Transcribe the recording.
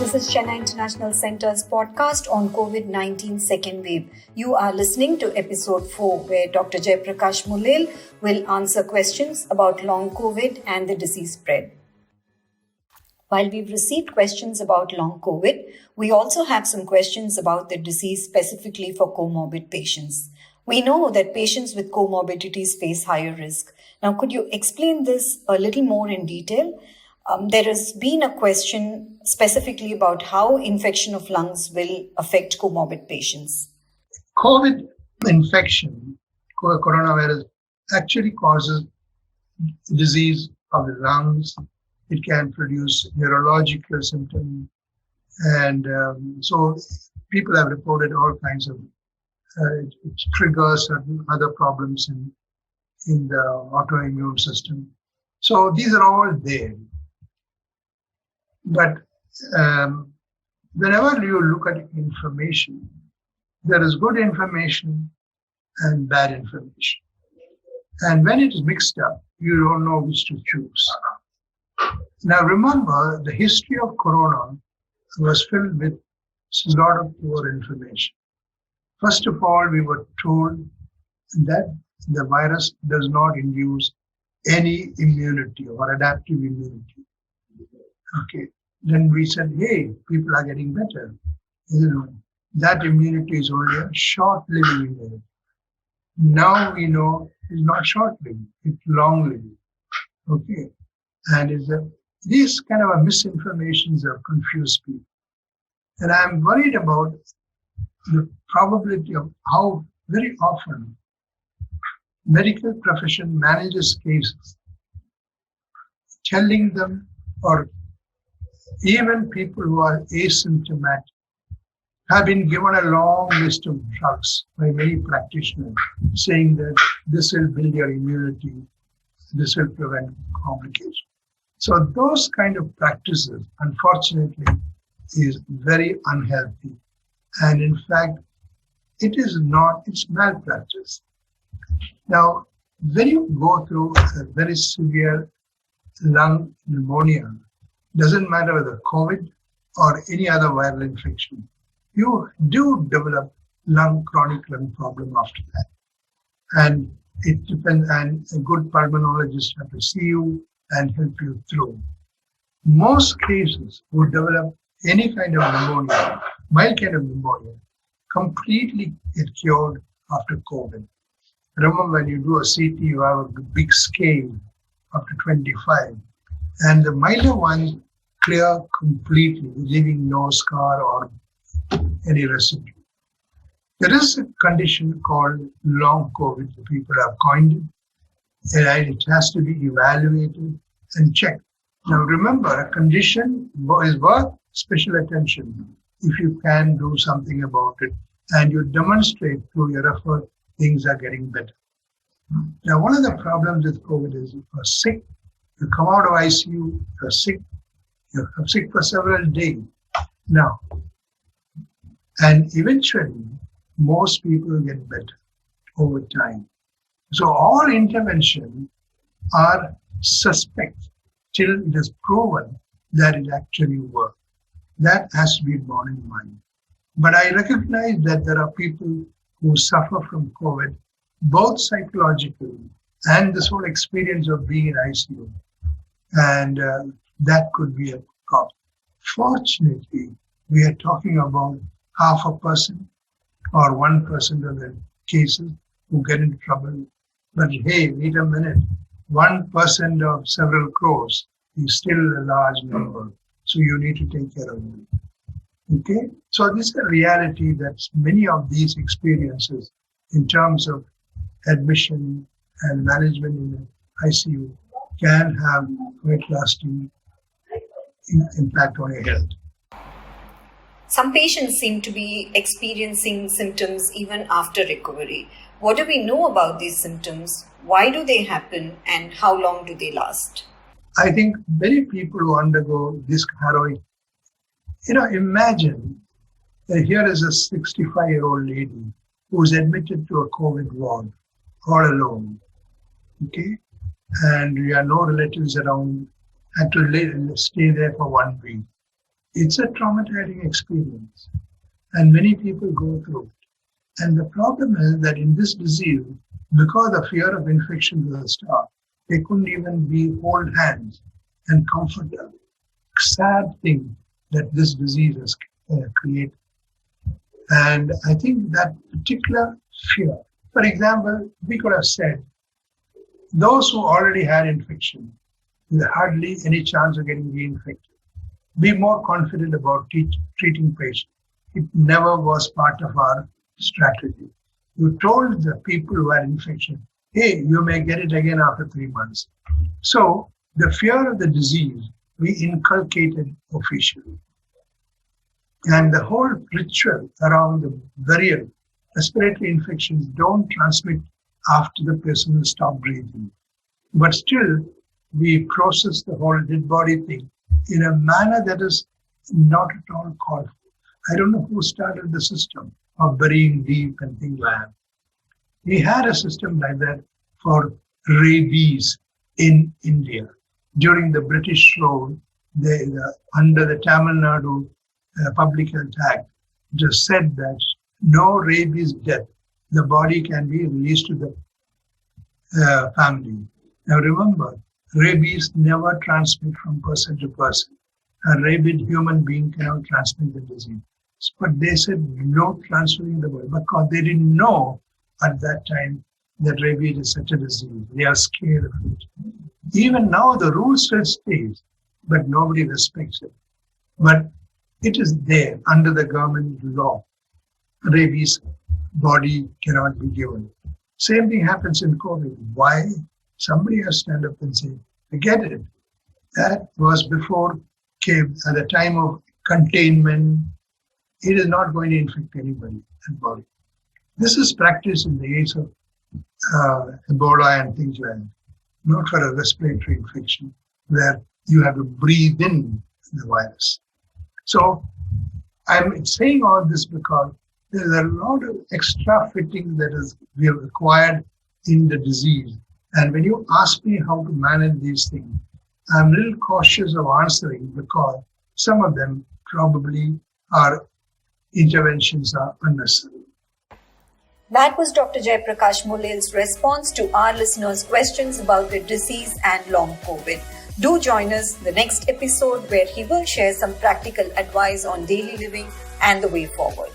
This is Chennai International Centre's podcast on COVID-19 second wave. You are listening to episode 4, where Dr. Jaiprakash Mulel will answer questions about long COVID and the disease spread. While we've received questions about long COVID, we also have some questions about the disease specifically for comorbid patients. We know that patients with comorbidities face higher risk. Now, could you explain this a little more in detail? There has been a question specifically about how infection of lungs will affect comorbid patients. COVID infection, coronavirus, actually causes disease of the lungs. It can produce neurological symptoms. And so people have reported all kinds of it triggers certain other problems in the autoimmune system. So these are all there. But whenever you look at information, there is good information and bad information. And when it is mixed up, you don't know which to choose. Now remember, the history of corona was filled with a lot of poor information. First of all, we were told that the virus does not induce any immunity or adaptive immunity. Okay. Then we said, hey, people are getting better. That immunity is only a short-living immunity. Now we know it's not short-living, it's long-living. Okay. And these kind of misinformations have confused people. And I'm worried about the probability of how very often medical profession manages cases, telling them, or even people who are asymptomatic have been given a long list of drugs by many practitioners saying that this will build your immunity, this will prevent complications. So those kind of practices, unfortunately, is very unhealthy. And in fact, it's malpractice. Now, when you go through a very severe lung pneumonia, doesn't matter whether COVID or any other viral infection, you do develop chronic lung problem after that. And it depends, and a good pulmonologist have to see you and help you through. Most cases who develop any kind of pneumonia, mild kind of pneumonia, completely get cured after COVID. Remember, when you do a CT, you have a big scale up to 25. And the milder ones clear completely, leaving no scar or any residue. There is a condition called long COVID. People have coined it, and it has to be evaluated and checked. Now remember, a condition is worth special attention if you can do something about it and you demonstrate through your effort things are getting better. Now, one of the problems with COVID is if you're sick, you come out of ICU, you're sick for several days now. And eventually, most people get better over time. So all interventions are suspect till it is proven that it actually works. That has to be borne in mind. But I recognize that there are people who suffer from COVID, both psychologically and this whole experience of being in ICU. And that could be a problem. Fortunately, we are talking about 0.5% or 1% of the cases who get into trouble. But hey, wait a minute, 1% of several crores is still a large number. So you need to take care of it. Okay? So this is a reality that many of these experiences in terms of admission and management in the ICU can have quite lasting impact on your health. Some patients seem to be experiencing symptoms even after recovery. What do we know about these symptoms? Why do they happen and how long do they last? I think many people who undergo this heroic, imagine that here is a 65-year-old lady who is admitted to a COVID ward all alone. Okay? And you have no relatives around, had to stay there for 1 week. It's a traumatizing experience, and many people go through it. And the problem is that in this disease, because the fear of infection to the start, they couldn't even hold hands and comfort them. Sad thing that this disease has created. And I think that particular fear, for example, we could have said, those who already had infection, with hardly any chance of getting reinfected, be more confident about treating patients. It never was part of our strategy. You told the people who had infection, hey, you may get it again after 3 months. So the fear of the disease, we inculcated officially. And the whole ritual around the burial, respiratory infections don't transmit after the person has stopped breathing. But still, we process the whole dead body thing in a manner that is not at all called for. I don't know who started the system of burying deep and things like that. We had a system like that for rabies in India. During the British rule, under the Tamil Nadu Public Health Act, it was said that no rabies death, the body can be released to the family. Now remember, rabies never transmit from person to person. A rabid human being cannot transmit the disease. But they said no transferring the body because they didn't know at that time that rabies is such a disease. They are scared of it. Even now the rule still stays, but nobody respects it. But it is there under the government law. Rabies body cannot be given. Same thing happens in COVID. Why? Somebody has to stand up and say, forget it. That was before came at the time of containment. It is not going to infect anybody and body. This is practiced in the age of Ebola and things like that. Not for a respiratory infection where you have to breathe in the virus. So I'm saying all this because there's a lot of extra fitting that we have acquired in the disease. And when you ask me how to manage these things, I'm a little cautious of answering because some of them probably are interventions are unnecessary. That was Dr. Jayaprakash Mulel's response to our listeners' questions about the disease and long COVID. Do join us the next episode where he will share some practical advice on daily living and the way forward.